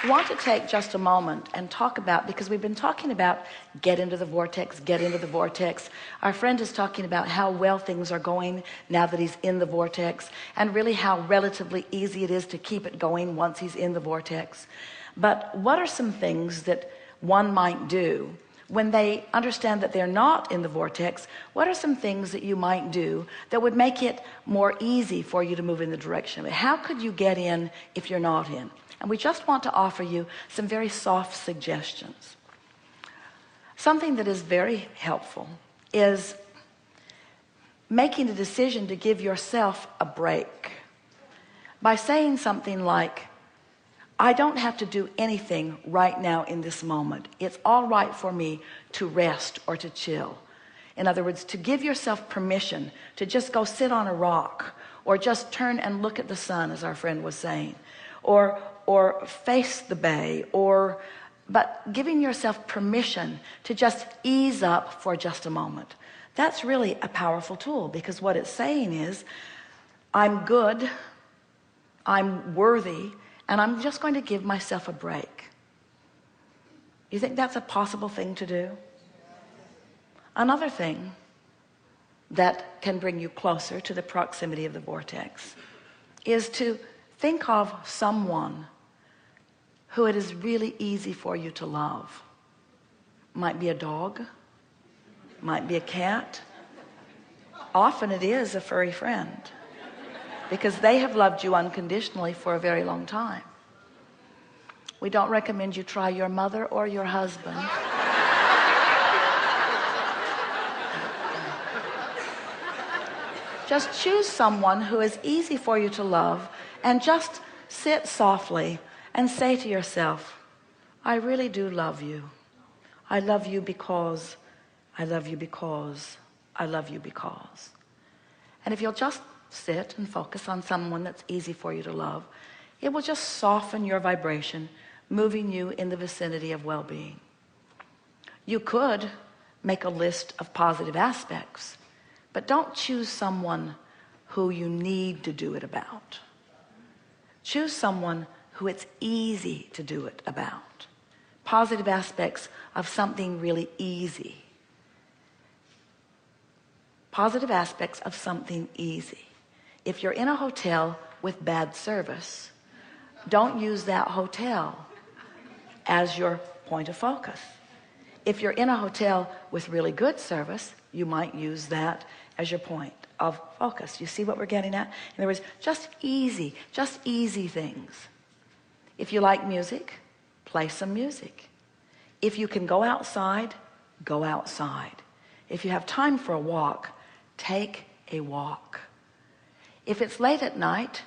I want to take just a moment and talk about, because we've been talking about get into the vortex, get into the vortex. Our friend is talking about how well things are going now that he's in the vortex, and really how relatively easy it is to keep it going once he's in the vortex. But what are some things that one might do when they understand that they're not in the vortex? What are some things that you might do that would make it more easy for you to move in the direction of it? How could you get in if you're not in? And we just want to offer you some very soft suggestions. Something that is very helpful is making a decision to give yourself a break by saying something like, I don't have to do anything right now in this moment. It's all right for me to rest or to chill. In other words, to give yourself permission to just go sit on a rock, or just turn and look at the sun, as our friend was saying, or face the bay, but giving yourself permission to just ease up for just a moment. That's really a powerful tool, because what it's saying is, I'm good, I'm worthy, and I'm just going to give myself a break. You think that's a possible thing to do? Another thing that can bring you closer to the proximity of the vortex is to think of someone who it is really easy for you to love. Might be a dog, might be a cat. Often it is a furry friend, because they have loved you unconditionally for a very long time. We don't recommend you try your mother or your husband. Just choose someone who is easy for you to love, and just sit softly and say to yourself, I really do love you. I love you because, I love you because, I love you because. And if you'll just sit and focus on someone that's easy for you to love, it will just soften your vibration, moving you in the vicinity of well-being. You could make a list of positive aspects, but don't choose someone who you need to do it about. Choose someone who it's easy to do it about. Positive aspects of something really easy. Positive aspects of something easy. If you're in a hotel with bad service, don't use that hotel as your point of focus. If you're in a hotel with really good service, you might use that as your point of focus. You see what we're getting at? In other words, just easy things. If you like music, play some music. If you can go outside, go outside. If you have time for a walk, take a walk. If it's late at night,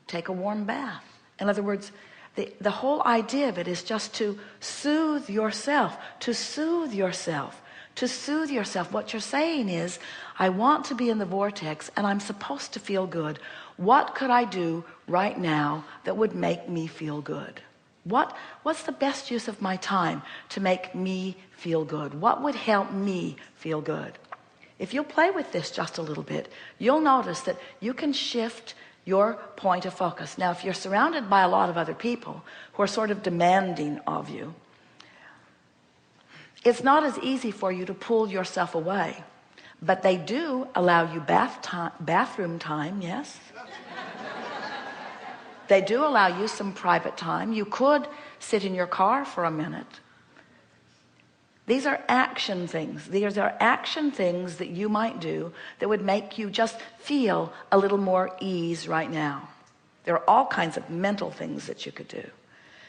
take a warm bath. In other words, the whole idea of it is just to soothe yourself, to soothe yourself, to soothe yourself. What you're saying is, I want to be in the vortex and I'm supposed to feel good. What could I do right now that would make me feel good? What's the best use of my time to make me feel good? What would help me feel good? If you'll play with this just a little bit, you'll notice that you can shift your point of focus. Now, if you're surrounded by a lot of other people who are sort of demanding of you, it's not as easy for you to pull yourself away, but they do allow you bathroom time, yes? They do allow you some private time. You could sit in your car for a minute. These are action things. These are action things that you might do that would make you just feel a little more ease right now. There are all kinds of mental things that you could do.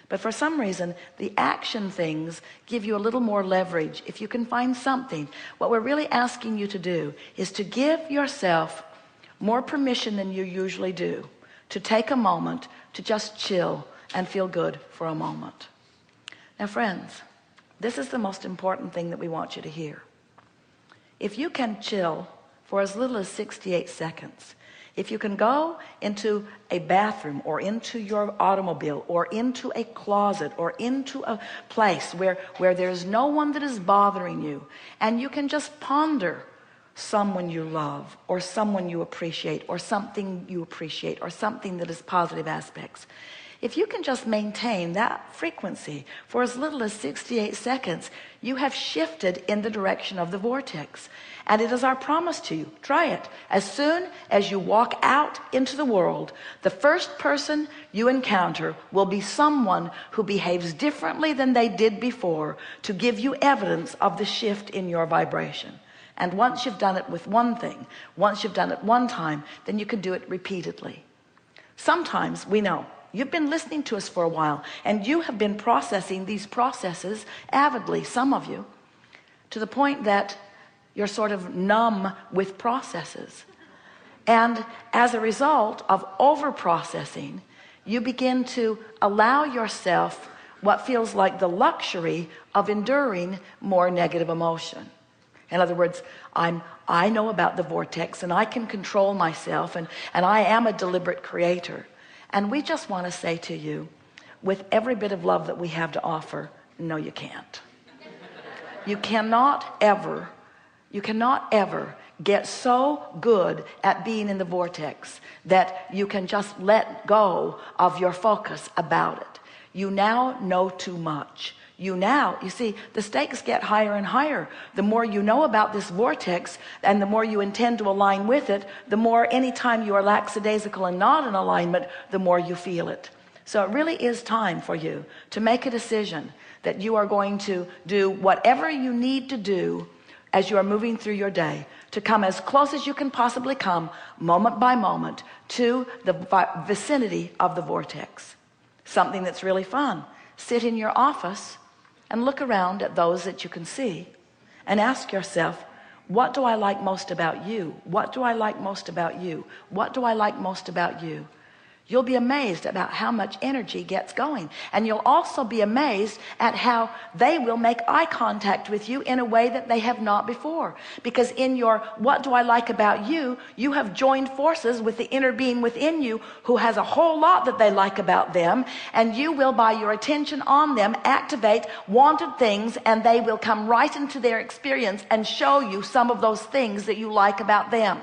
But for some reason, the action things give you a little more leverage. If you can find something, what we're really asking you to do is to give yourself more permission than you usually do, to take a moment to just chill and feel good for a moment. Now, friends, this is the most important thing that we want you to hear. If you can chill for as little as 68 seconds, if you can go into a bathroom or into your automobile or into a closet or into a place where there's no one that is bothering you, and you can just ponder someone you love or someone you appreciate or something you appreciate or something that is positive aspects. If you can just maintain that frequency for as little as 68 seconds, you have shifted in the direction of the vortex. And it is our promise to you, try it. As soon as you walk out into the world, the first person you encounter will be someone who behaves differently than they did before, to give you evidence of the shift in your vibration. And once you've done it with one thing, once you've done it one time, then you can do it repeatedly. Sometimes we know you've been listening to us for a while, and you have been processing these processes avidly, some of you, to the point that you're sort of numb with processes. And as a result of over processing, you begin to allow yourself what feels like the luxury of enduring more negative emotion. In other words, I know about the vortex, and I can control myself, and I am a deliberate creator. And we just want to say to you, with every bit of love that we have to offer, no, you can't. You cannot ever get so good at being in the vortex that you can just let go of your focus about it. You now know too much. You see, the stakes get higher and higher. The more you know about this vortex, and the more you intend to align with it, the more, anytime you are lackadaisical and not in alignment, the more you feel it. So it really is time for you to make a decision that you are going to do whatever you need to do as you are moving through your day, to come as close as you can possibly come, moment by moment, to the vicinity of the vortex. Something that's really fun. Sit in your office and look around at those that you can see and ask yourself, what do I like most about you? What do I like most about you? What do I like most about you? You'll be amazed about how much energy gets going. And you'll also be amazed at how they will make eye contact with you in a way that they have not before. Because in your what do I like about you, you have joined forces with the inner being within you who has a whole lot that they like about them. And you will, by your attention on them, activate wanted things, and they will come right into their experience and show you some of those things that you like about them.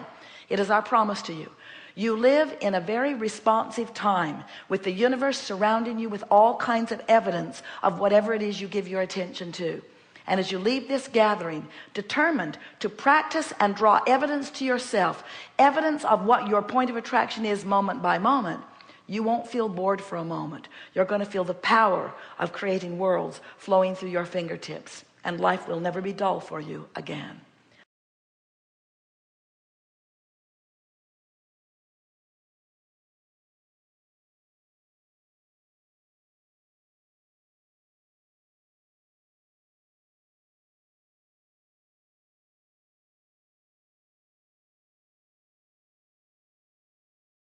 It is our promise to you. You live in a very responsive time, with the universe surrounding you with all kinds of evidence of whatever it is you give your attention to. And as you leave this gathering, determined to practice and draw evidence to yourself, evidence of what your point of attraction is moment by moment, you won't feel bored for a moment. You're going to feel the power of creating worlds flowing through your fingertips, and life will never be dull for you again.